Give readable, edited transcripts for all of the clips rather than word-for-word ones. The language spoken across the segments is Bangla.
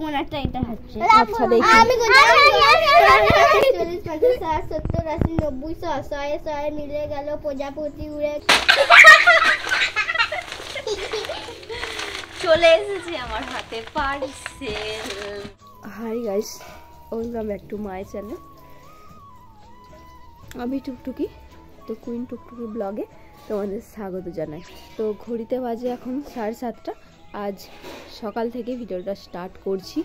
বোনারটা এটা হচ্ছে। আচ্ছা দেখি আমি 40 50 60 70 80 90 100 100 মিলে গেল প্রজাপতি উড়ে চলে এসেছে আমার হাতে parcel. Hi guys, welcome back to my channel. আমি টুকটুকি, তো কুইন টুকটুকি ব্লগে তোমাদের স্বাগত জানাই। তো ঘড়িতে বাজে এখন 7:30। আজ সকাল থেকে ভিডিওটা স্টার্ট করছি।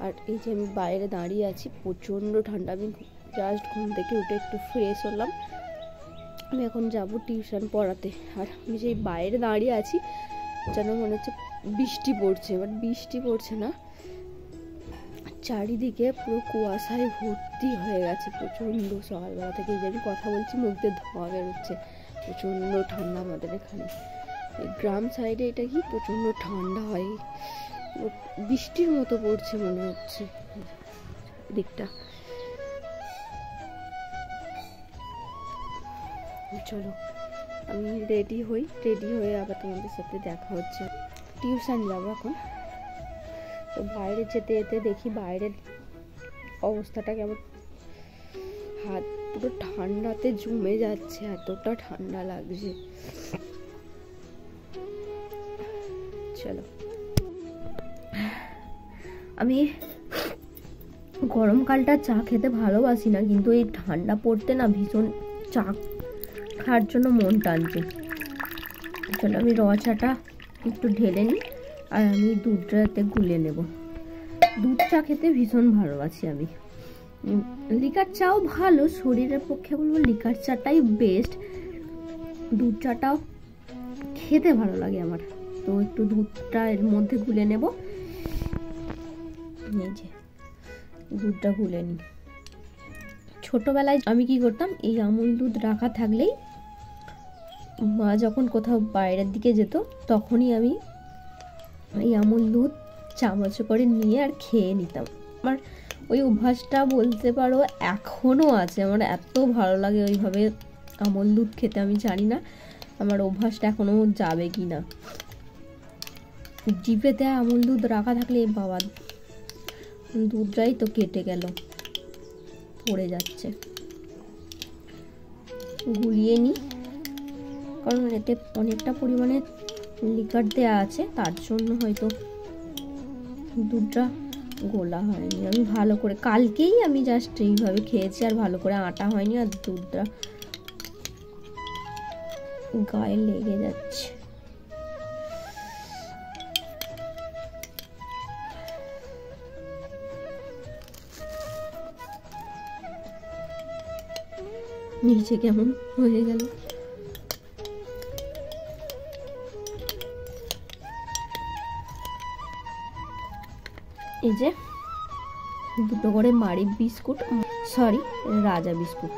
আর এই যে আমি বাইরে দাঁড়িয়ে আছি, প্রচণ্ড ঠান্ডা। আমি জাস্ট ঘুম থেকে উঠে একটু ফ্রেশ হলাম। আমি এখন যাব টিউশন পড়াতে। আর আমি যেই বাইরে দাঁড়িয়ে আছি যেন মনে হচ্ছে বৃষ্টি পড়ছে, বাট বৃষ্টি পড়ছে না, চারিদিকে পুরো কুয়াশায় ভর্তি হয়ে গেছে প্রচণ্ড। সকালবেলা থেকে যে আমি কথা বলছি মুখ দিয়ে ধোঁয়া বেরোচ্ছে, প্রচণ্ড ঠান্ডা আমাদের এখানে। এই গ্রাম সাইডে এটা কি প্রচণ্ড ঠান্ডা হয়, বৃষ্টির মতো পড়ছে মনে হচ্ছে দিকটা। চলো আমি রেডি হই, রেডি হয়ে আবার তোমাদের সাথে দেখা হচ্ছে। টিউশন যাবো এখন। তো বাইরে যেতে যেতে দেখি বাইরের অবস্থাটা কেমন। হাত পুরো ঠান্ডাতে জমে যাচ্ছে, এতটা ঠান্ডা লাগছে। চলো, আমি গরমকালটা চা খেতে ভালোবাসি না, কিন্তু এই ঠান্ডা পড়তে না ভীষণ চা খাওয়ার জন্য মন টানছে। চলো আমি র চাটা একটু ঢেলে নিই, আর আমি দুধটাতে গুলে নেব। দুধ চা খেতে ভীষণ ভালোবাসি আমি। লিকার চাও ভালো, শরীরের পক্ষে বলবো লিকার চাটাই বেস্ট। দুধ চাটাও খেতে ভালো লাগে আমার। তো একটু দুধটা এর মধ্যে গুলে নেব। এই যে দুধটা গুলে নিই। ছোটবেলায় আমি কি করতাম, এই আমুল দুধ রাখা থাকলেই মা যখন কোথাও বাইরের দিকে যেত তখনই আমি এই আমুল দুধ চামচে করে নিয়ে আর খেয়ে নিতাম। আমার ওই অভ্যাসটা বলতে পারো এখনও আছে। আমার এত ভালো লাগে ওইভাবে আমুল দুধ খেতে। আমি জানি না আমার অভ্যাসটা এখনও যাবে কি না। জিভেতে আমুল দুধ রাখা থাকলে বাবা, দুধটাই তো কেটে গেল, পড়ে যাচ্ছে। গুলিয়ে নিই, কারণ এতে অনেকটা পরিমাণে লিকার দেওয়া আছে, তার জন্য হয়তো দুধটা গোলা হয়নি। আমি ভালো করে কালকেই আমি জাস্ট এইভাবে খেয়েছি, আর ভালো করে আটা হয়নি, আর দুধটা গায়ে লেগে যাচ্ছে। নিচে কেমন হয়ে গেল। এই যে দুটো করে মারি বিস্কুট, সরি রাজা বিস্কুট।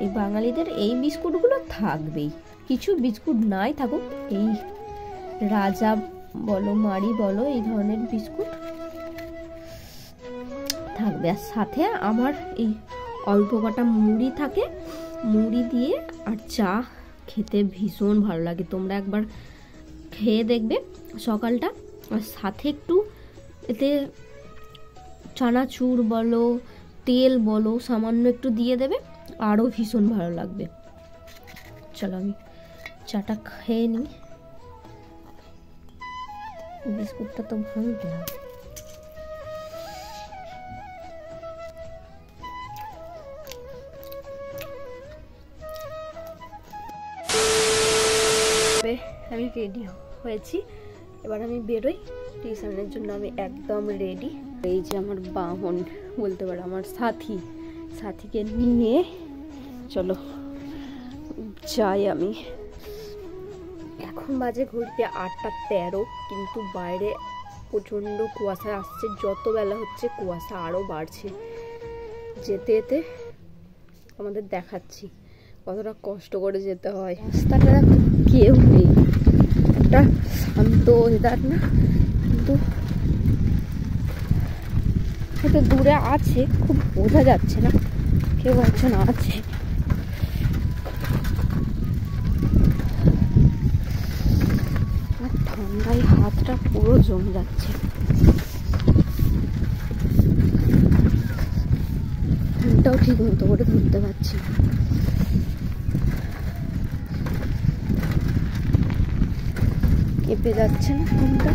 এই বাঙালিদের এই বিস্কুটগুলো থাকবেই, কিছু বিস্কুট নাই থাকুক, এই রাজা বলো মারি বলো এই ধরনের বিস্কুট থাকবে। আর সাথে আমার এই অল্প কটা মুড়ি থাকে, মুড়ি দিয়ে আর চা খেতে ভীষণ ভালো লাগে। তোমরা একবার খেয়ে দেখবে সকালটা। আর সাথে একটু এতে চানাচুর বলো তেল বলো সামান্য একটু দিয়ে দেবে, আরও ভীষণ ভালো লাগবে। চলো আমি চাটা খেয়ে নিই। বিস্কুটটা তো ভাঙতে হবে। আমি রেডি হয়েছি, এবার আমি বেরোই টিউশনের জন্য। আমি একদম রেডি। এই যে আমার বাহন বলতে পারো, আমার সাথীকে নিয়ে চলো যাই আমি। এখন বাজে ঘড়িতে 8:13, কিন্তু বাইরে প্রচণ্ড কুয়াশা আসছে। যত বেলা হচ্ছে কুয়াশা আরও বাড়ছে। যেতে যেতে আমাদের দেখাচ্ছি কতটা কষ্ট করে যেতে হয়। রাস্তাটা কেউ নেই, একটা শান্ত ওয়েদার না, কিন্তু হয়তো দূরে আছে, খুব বোঝা যাচ্ছে না, কেউ একজন আছে। ঠান্ডায় হাতটা পুরো জমে যাচ্ছে। ফোনটাও ঠিক মতো করে ধরতে পারছি না। কেঁপে যাচ্ছে না ফোনটা।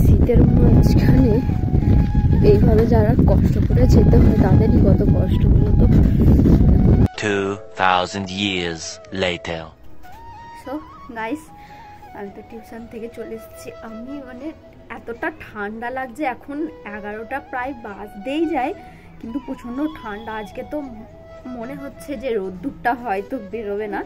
শীতের মাঝখানে এইভাবে যারা কষ্ট করে যেতে হয় তাদেরই কত কষ্ট হলো। তো 2000 years later. সো গাইস, আমি তো টিউশন থেকে চলে এসেছি। আমি মানে এতটা ঠান্ডা লাগছে, এখন 11টা প্রায় বাজতেই যায়, কিন্তু প্রচণ্ড ঠান্ডা। আজকে তো মনে হচ্ছে যে রোদ্দুরটা হয়তো বেরোবে না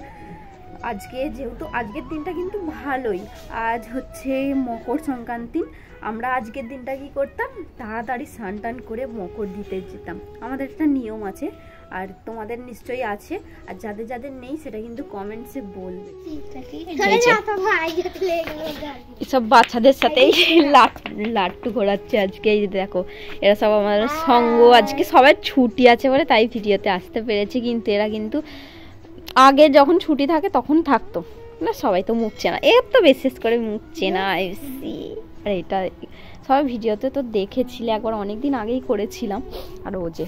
আজকে, যেহেতু আজকের দিনটা কিন্তু ভালোই। আজ হচ্ছে মকর সংক্রান্তি। আমরা আজকের দিনটা কি করতাম, তাড়াতাড়ি স্নান টান করে মকর দিতে যেতাম। আমাদের একটা নিয়ম আছে, আর তোমাদের নিশ্চয়ই আছে, আর যাদের যাদের নেই সেটা কিন্তু কমেন্টসে বলবে। সব বাচ্চাদের সাথেই লাট্টু ঘোরাচ্ছে আজকে। এই যে দেখো, এরা সব আমাদের সঙ্গ। আজকে সবাই ছুটি আছে বলে তাই ভিডিওতে আসতে পেরেছি, কিন্তু এরা কিন্তু আগে যখন ছুটি থাকে তখন থাকতো না। সবাই তো মুখ চেনা, এর তো বিশেষ করে মুখ চেনা। আর এটা সবাই ভিডিওতে তো দেখেছিলে একবার, অনেকদিন আগেই করেছিলাম। আর ও যে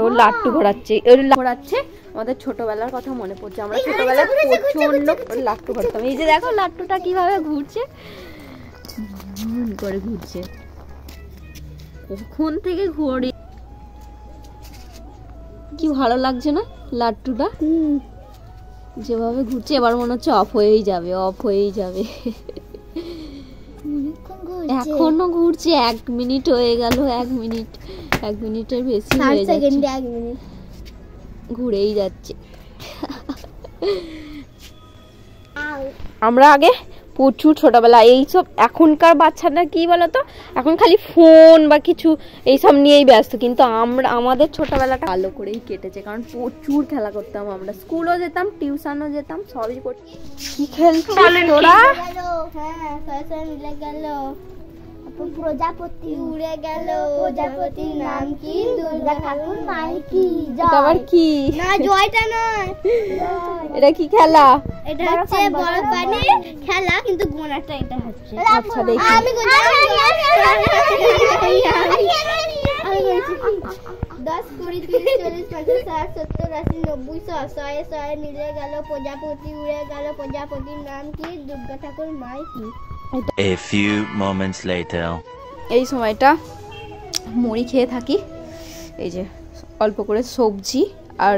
ও লাট্টু ঘোরাচ্ছে, আমাদের ছোটবেলার কথা মনে পড়ছে। আমরা ছোটবেলায় প্রচন্ড লাট্টু ঘোরাতাম। এই যে দেখো লাট্টুটা কিভাবে ঘুরছে, করে ঘুরছে, কখন থেকে ঘুরে। কি ভালো লাগছে না লাট্টুটা যেভাবে ঘুরছে। এবার মনে হচ্ছে অফ হয়েই যাবে, অফ হয়েই যাবে। এখনো ঘুরছে, 1 মিনিট হয়ে গেল, 1 মিনিটের বেশি হয়ে যাচ্ছে, ঘুরেই যাচ্ছে। আমরা আগে প্রচুর ছোটবেলা এইসব, এখনকার বাচ্চারা কি বলতো, এখন খালি ফোন বা কিছু এইসব নিয়েই ব্যস্ত, কিন্তু আমাদের ছোটবেলাটা ভালো করেই কেটেছে, কারণ প্রচুর খেলা করতাম আমরা। স্কুলও যেতাম, টিউশনও যেতাম, সবই করতাম। কি খেলছিস তোরা? প্রজাপতি উড়ে গেল, প্রজাপতির নাম কি? দুর্গা ঠাকুর মায়ের কি? আবার কি? না, জয়টা নয়। এটা কি খেলা? এটা হচ্ছে বড় পানি খেলা, কিন্তু গোনাটা এটা হচ্ছে। আচ্ছা দেখি। আমি 10, 20, 30, 40, 50, 60, 70, 80, 90, 100, 100 মিলে গেল, প্রজাপতি উড়ে গেল, প্রজাপতির নাম কি? দুর্গা ঠাকুর মায়ের কি? A few moments later. এই সময়টা মুড়ি খেয়ে থাকি। এই যে অল্প করে সবজি আর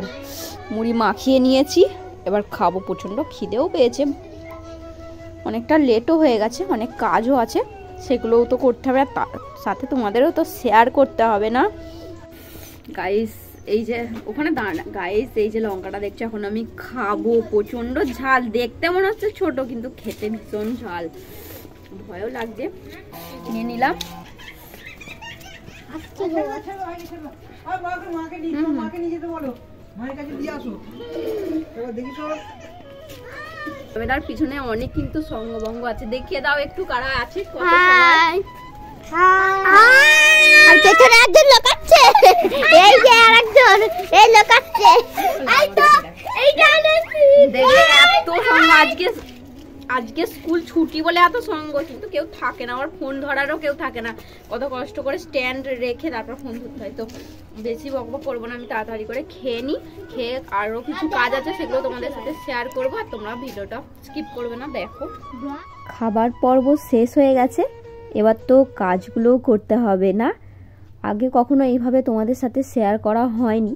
মুড়ি মাখিয়ে নিয়েছি, এবার খাবো। প্রচণ্ড খিদেও পেয়েছে, অনেকটা লেটও হয়ে গেছে, অনেক কাজও আছে, সেগুলোও তো করতে হবে, আর তার সাথে তোমাদেরও তো শেয়ার করতে হবে না গাইস। এই যে ওখানে দাঁড়া গাইস, এই যে লঙ্কাটা দেখছো, এখন আমি খাবো। প্রচণ্ড ঝাল, দেখতে মনে হচ্ছে ছোট, কিন্তু খেতে ভীষণ ঝাল, ভয়ও লাগছে। নিয়ে নিলাম। ক্যামেরার পিছনে অনেক কিন্তু সঙ্গভঙ্গ আছে, দেখিয়ে দাও একটু কারা আছে। আর পেছনে একজন লোকাচ্ছে, এই যে আরেকজন, এই লোকাচ্ছে। এই তো এইটা দেখে এত সঙ্গ। আজকে স্কুল ছুটি বলে এত সঙ্গ, কিন্তু কেউ থাকে না, আমার ফোন ধরারও কেউ থাকে না। কত কষ্ট করে স্ট্যান্ড রেখে তারপর ফোন ধরতে হয়। তো বেশি বকবক করবো না, আমি তাড়াতাড়ি করে খেয়ে নিই। খেয়ে আরও কিছু কাজ আছে, সেগুলো তোমাদের সাথে শেয়ার করবো, আর তোমরা ভিডিওটা স্কিপ করবে না, দেখো। খাবার পর্ব শেষ হয়ে গেছে, এবার তো কাজগুলোও করতে হবে না। আগে কখনো এইভাবে তোমাদের সাথে শেয়ার করা হয়নি,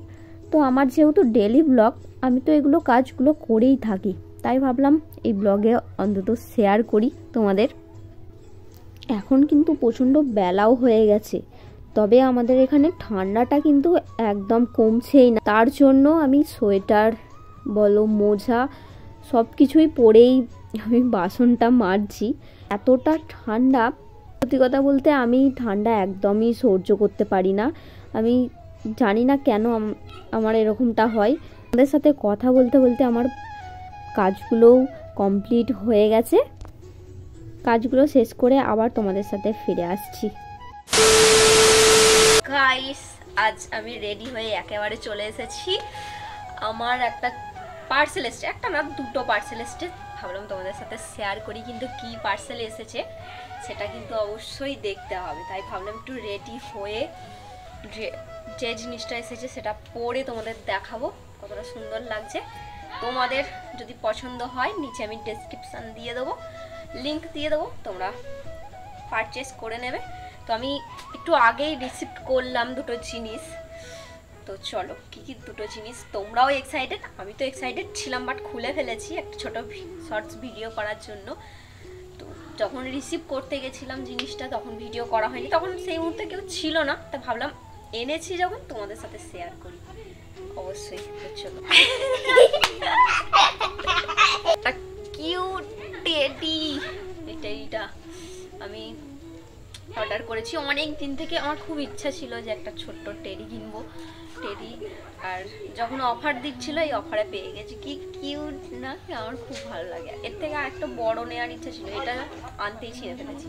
তো আমার যেহেতু ডেলি ব্লগ, আমি তো এগুলো কাজগুলো করেই থাকি, তাই ভাবলাম এই ব্লগে অন্তত শেয়ার করি তোমাদের। এখন কিন্তু প্রচণ্ড বেলাও হয়ে গেছে, তবে আমাদের এখানে ঠান্ডাটা কিন্তু একদম কমছেই না। তার জন্য আমি সোয়েটার বলো, মোজা সব কিছুই পরেই আমি বাসনটা মাজছি। এতটা ঠান্ডা, সত্যি কথা বলতে আমি ঠান্ডা একদমই সহ্য করতে পারি না। আমি জানি না কেন আমার এরকমটা হয়। আমাদের সাথে কথা বলতে বলতে আমার কাজগুলোও কমপ্লিট হয়ে গেছে। কাজগুলো শেষ করে আবার তোমাদের সাথে ফিরে আসছি। গাইস, আজ আমি রেডি হয়ে একেবারে চলে এসেছি। আমার একটা পার্সেল এসেছে, একটা না দুটো পার্সেল এসেছে, ভাবলাম তোমাদের সাথে শেয়ার করি। কিন্তু কি পার্সেল এসেছে সেটা কিন্তু অবশ্যই দেখতে হবে, তাই ভাবলাম একটু রেডি হয়ে যে জিনিসটা এসেছে সেটা পরে তোমাদের দেখাবো কতটা সুন্দর লাগছে। তোমাদের যদি পছন্দ হয় নিচে আমি ডেসক্রিপশান দিয়ে দেবো, লিঙ্ক দিয়ে দেবো, তোমরা পারচেস করে নেবে। তো আমি একটু আগেই রিসিভ করলাম দুটো জিনিস, তো চলো কি কি দুটো জিনিস। তোমরাও এক্সাইটেড, আমি তো এক্সাইটেড ছিলাম, বাট খুলে ফেলেছি একটা ছোট শর্টস ভিডিও করার জন্য। তো যখন রিসিভ করতে গেছিলাম জিনিসটা তখন ভিডিও করা হয়নি, তখন সেই মুহূর্তে কেউ ছিল না, তা ভাবলাম এনেছি যখন তোমাদের সাথে শেয়ার করি অবশ্যই। তো চলো কিউট টেডি, এই টেডিটা আমি অর্ডার করেছি অনেক দিন থেকে। আমার খুব ইচ্ছা ছিল যে একটা ছোট্ট টেডি কিনবো, টেডি। আর যখন অফার দিচ্ছিল এই অফারে পেয়ে গেছি। কি কিউট না, আমার খুব ভালো লাগে। এর থেকে আর একটা বড় নেওয়ার ইচ্ছা ছিল, এটা আনতেই ছিঁড়ে ফেলেছি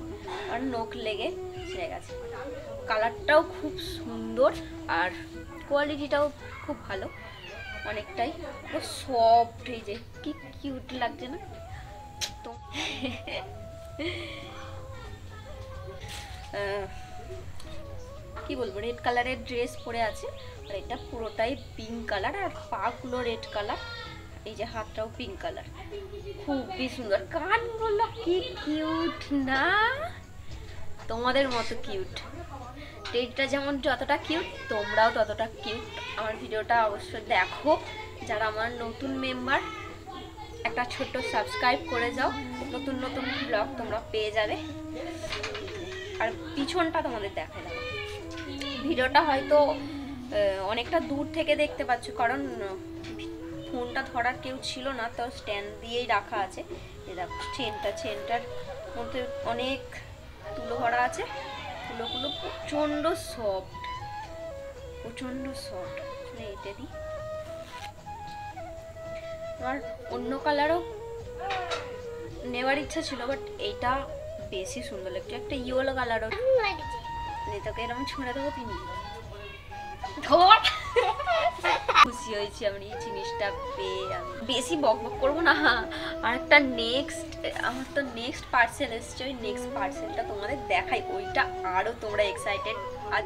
আর নখ লেগে ছিঁড়ে গেছে। কালারটাও খুব সুন্দর আর কোয়ালিটিটাও খুব ভালো, অনেকটাই সফট। এই যে কি কিউট লাগছে না তো। কি বলবো, রেড কালারের ড্রেস পরে আছে আর এটা পুরোটাই পিঙ্ক কালার আর পাগুলো রেড কালার, এই যে হাতটাও পিঙ্ক কালার, খুবই সুন্দর। কানগুলো কি কিউট না, তোমাদের মতো কিউট। টেডিটা যেমন যতটা কিউট তোমরাও ততটা কিউট। আমার ভিডিওটা অবশ্যই দেখো, যারা আমার নতুন মেম্বার একটা ছোট্ট সাবস্ক্রাইব করে যাও, নতুন নতুন ব্লগ তোমরা পেয়ে যাবে। আর পিছনটা তোমাদের দেখা যাবে। ভিডিওটা হয়তো অনেকটা দূর থেকে দেখতে পাচ্ছ, কারণ ফোনটা ধরার কেউ ছিল না, তো স্ট্যান্ড দিয়েই রাখা আছে। এই দেখো চেনটার মধ্যে অনেক তুলো ভরা আছে, তুলোগুলো প্রচণ্ড সফট, প্রচণ্ড সফট। এটা দিই, আমার অন্য কালারও নেওয়ার ইচ্ছা ছিল, বাট এইটা বেশি সুন্দর লাগছে। একটা ইয়েলো কালারও তোকে এরকম ছুঁড়ে দেবো তিনি। খুশি হয়েছি আমি এই জিনিসটা পেয়ে। আমি বেশি বক বক করবো না। আর একটা আমার তো নেক্সট পার্সেল এসছে, ওই নেক্সট পার্সেলটা তোমাদের দেখাই, ওইটা আরো তোমরা এক্সাইটেড। আজ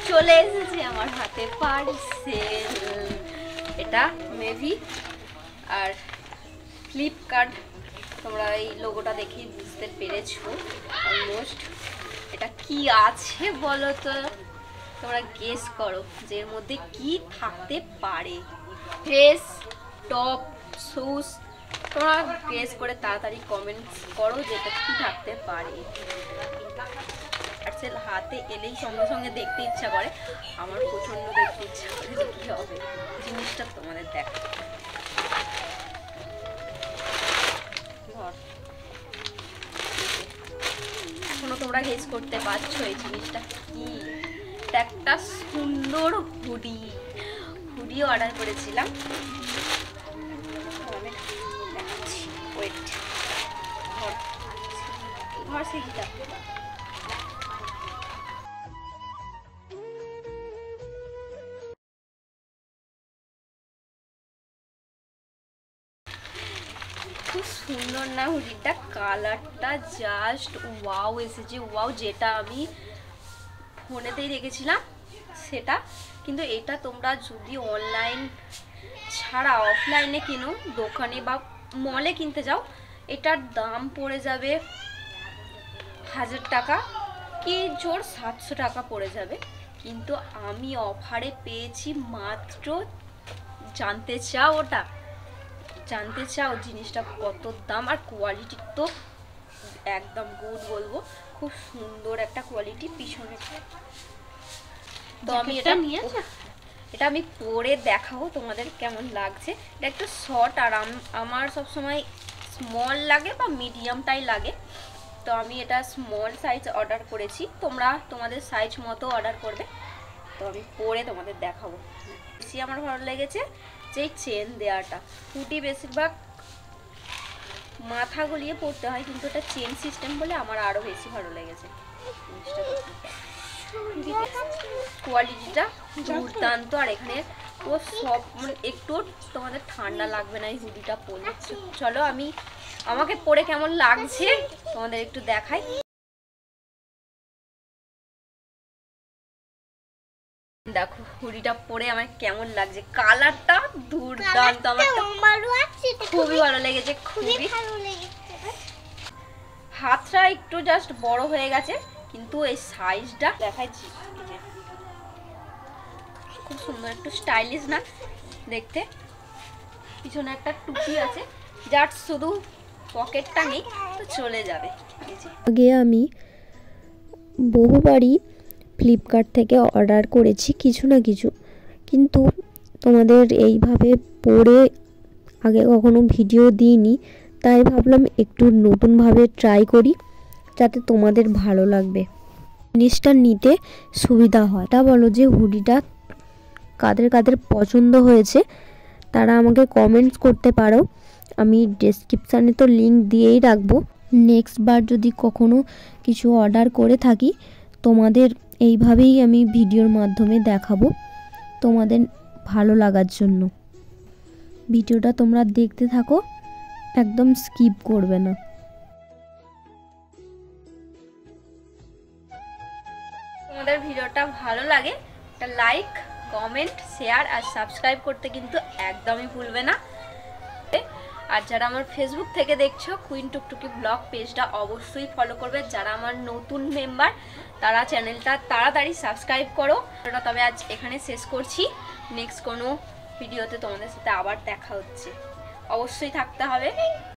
চলে এসেছে আমার হাতে পার্সেল। এটা মেবি আর ফ্লিপকার্ট, তোমরা এই লোগোটা দেখেই বুঝতে পেরেছো অলমোস্ট। এটা কি আছে বলো তো, তোমরা গেস করো যে এর মধ্যে কি থাকতে পারে। ড্রেস, টপ, শুজ, তোমরা গেস করে তাড়াতাড়ি কমেন্টস করো যে এটা কি থাকতে পারে। পার্সেল হাতে এলেই সঙ্গে সঙ্গে দেখতে ইচ্ছা করে, আমার প্রচন্ড দেখতে ইচ্ছা করে যে কি হবে জিনিসটা তোমাদের দেখা। এখনো তোমরা গেস করতে পারছো এই জিনিসটা কি। এটা একটা সুন্দর হুডি অর্ডার করেছিলাম। ওয়েট, ঘর সেটা খুব সুন্দর না হুডিটা, কালারটা জাস্ট ওয়াও এসেছে, ওয়াও। যেটা আমি ফোনেতেই দেখেছিলাম সেটা, কিন্তু এটা তোমরা যদি অনলাইন ছাড়া অফলাইনে কিনো, দোকানে বা মলে কিনতে যাও, এটার দাম পড়ে যাবে 1000 টাকা কি জোর 700 টাকা পড়ে যাবে। কিন্তু আমি অফারে পেয়েছি মাত্র, জানতে চাও ওটা, জানতে চাও জিনিসটা কত দাম? আর কোয়ালিটি তো একদম গুড বলবো, খুব সুন্দর একটা কোয়ালিটি। পিছনে তো আমি এটা আমি পরে দেখাবো তোমাদের কেমন লাগছে। এটা একটু শর্ট, আর আমার সবসময় স্মল লাগে বা মিডিয়ামটাই লাগে, তো আমি এটা স্মল সাইজ অর্ডার করেছি। তোমরা তোমাদের সাইজ মতো অর্ডার করবে। তো আমি পরে তোমাদের দেখাবো। বেশি আমার ভালো লেগেছে যে চেন দেওয়াটা। হুডি বেশিরভাগ মাথা গলিয়ে পড়তে হয়, কিন্তু এটা চেন সিস্টেম বলে আমার আরো বেশি ভালো লেগেছে জিনিসটা। কোয়ালিটিটা দুর্দান্ত। আর এখানে ও সব মানে একটু তোমাদের ঠান্ডা লাগবে না এই হুডিটা পরলে। চলো আমাকে পরে কেমন লাগছে তোমাদের একটু দেখাই। দেখো হুডিটা পরে আমার কেমন লাগছে, কালারটা দুর্দান্ত, আমার খুবই ভালো লেগেছে, খুবই হাতটা একটু জাস্ট বড় হয়ে গেছে, কিন্তু এই সাইজটা দেখাচ্ছি, খুব সুন্দর, একটু স্টাইলিশ না দেখতে। পিছনে একটা টুপি আছে, যার শুধু পকেটটা নেই, তো চলে যাবে। আগে আমি বহুবারই ফ্লিপকার্ট থেকে অর্ডার করেছি কিছু না কিছু, কিন্তু তোমাদের এইভাবে পরে আগে কখনো ভিডিও দিইনি, তাই ভাবলাম একটু নতুনভাবে ট্রাই করি, যাতে তোমাদের ভালো লাগবে, জিনিসটা নিতে সুবিধা হয়। তা বলো যে হুডিটা কাদের কাদের পছন্দ হয়েছে তারা আমাকে কমেন্টস করতে পারো, আমি ডেসক্রিপশানে তো লিংক দিয়েই রাখবো। নেক্সট বার যদি কখনো কিছু অর্ডার করে থাকি তোমাদের এইভাবেই আমি ভিডিওর মাধ্যমে দেখাবো, তোমাদের ভালো লাগার জন্য। ভিডিওটা তোমরা দেখতে থাকো, একদম স্কিপ করবে না। তোমাদের ভিডিওটা ভালো লাগে একটা লাইক, কমেন্ট, শেয়ার আর সাবস্ক্রাইব করতে কিন্তু একদমই ভুলবে না। আর যারা আমার ফেসবুক থেকে দেখছো কুইন টুকটুকি ব্লগ পেজটা অবশ্যই ফলো করবে। যারা আমার নতুন মেম্বার তারা চ্যানেলটা তাড়াতাড়ি সাবস্ক্রাইব করো। তবে আজ এখানে শেষ করছি, নেক্সট কোনো ভিডিওতে তোমাদের সাথে আবার দেখা হচ্ছে, অবশ্যই থাকতে হবে।